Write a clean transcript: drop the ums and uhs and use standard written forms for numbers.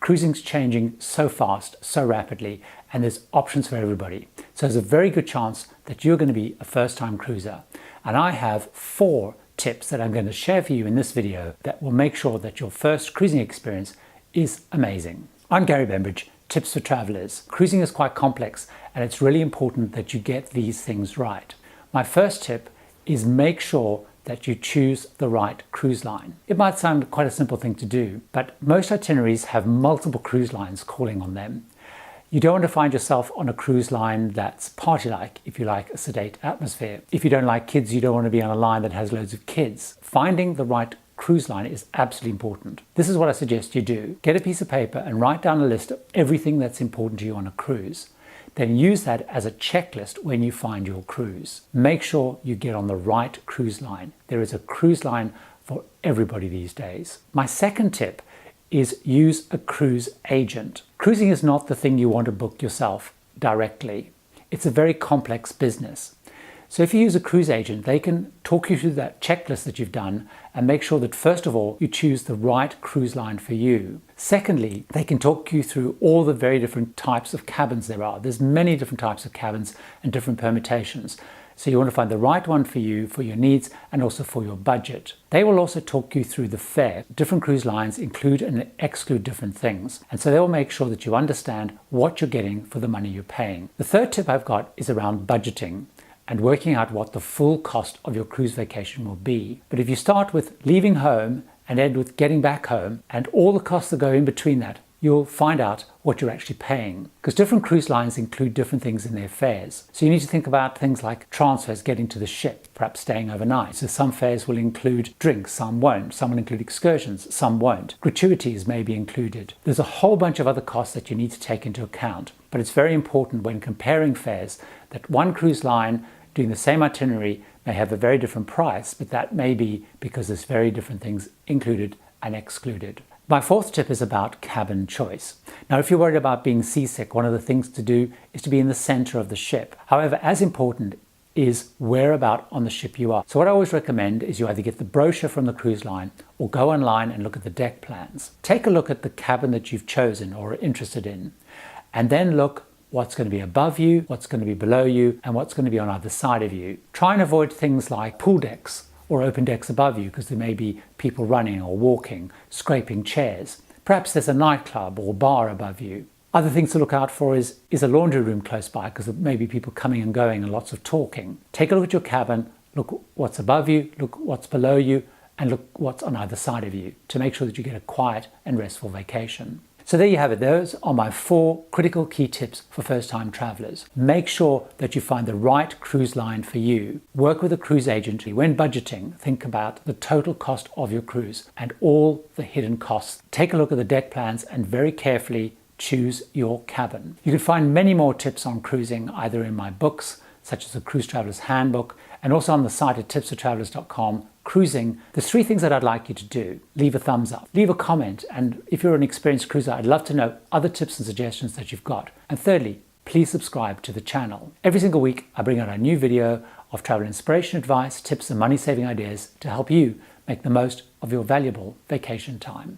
Cruising's changing so fast, so rapidly, and there's options for everybody. So there's a very good chance that you're going to be a first-time cruiser. And I have 4 tips that I'm going to share for you in this video that will make sure that your first cruising experience is amazing. I'm Gary Bembridge, Tips for Travelers. Cruising is quite complex, and it's really important that you get these things right. My first tip is make sure that you choose the right cruise line. It might sound quite a simple thing to do, but most itineraries have multiple cruise lines calling on them. You don't want to find yourself on a cruise line that's party-like if you like a sedate atmosphere. If you don't like kids, you don't want to be on a line that has loads of kids. Finding the right cruise line is absolutely important. This is what I suggest you do. Get a piece of paper and write down a list of everything that's important to you on a cruise. Then use that as a checklist when you find your cruise. Make sure you get on the right cruise line. There is a cruise line for everybody these days. My second tip is use a cruise agent. Cruising is not the thing you want to book yourself directly. It's a very complex business. So if you use a cruise agent, they can talk you through that checklist that you've done and make sure that first of all, you choose the right cruise line for you. Secondly, they can talk you through all the very different types of cabins there are. There's many different types of cabins and different permutations. So you want to find the right one for you, for your needs, and also for your budget. They will also talk you through the fare. Different cruise lines include and exclude different things. And so they will make sure that you understand what you're getting for the money you're paying. The third tip I've got is around budgeting and working out what the full cost of your cruise vacation will be. But if you start with leaving home and end with getting back home and all the costs that go in between that, you'll find out what you're actually paying. Because different cruise lines include different things in their fares. So you need to think about things like transfers getting to the ship, perhaps staying overnight. So some fares will include drinks, some won't. Some will include excursions, some won't. Gratuities may be included. There's a whole bunch of other costs that you need to take into account. But it's very important when comparing fares that one cruise line doing the same itinerary may have a very different price, but that may be because there's very different things included and excluded. My fourth tip is about cabin choice. Now, if you're worried about being seasick, one of the things to do is to be in the center of the ship. However, as important is whereabout on the ship you are. So what I always recommend is you either get the brochure from the cruise line or go online and look at the deck plans. Take a look at the cabin that you've chosen or are interested in, and then look what's going to be above you, what's going to be below you, and what's going to be on either side of you. Try and avoid things like pool decks or open decks above you because there may be people running or walking, scraping chairs. Perhaps there's a nightclub or bar above you. Other things to look out for is a laundry room close by because there may be people coming and going and lots of talking. Take a look at your cabin, look what's above you, look what's below you, and look what's on either side of you to make sure that you get a quiet and restful vacation. So there you have it. Those are my 4 critical key tips for first-time travelers. Make sure that you find the right cruise line for you. Work with a cruise agent. When budgeting, think about the total cost of your cruise and all the hidden costs. Take a look at the deck plans and very carefully choose your cabin. You can find many more tips on cruising either in my books, such as the Cruise Traveler's Handbook, and also on the site at tipsfortravelers.com. Cruising, there's 3 things that I'd like you to do. Leave a thumbs up, leave a comment, and if you're an experienced cruiser, I'd love to know other tips and suggestions that you've got. And thirdly, please subscribe to the channel. Every single week, I bring out a new video of travel inspiration, advice, tips, and money-saving ideas to help you make the most of your valuable vacation time.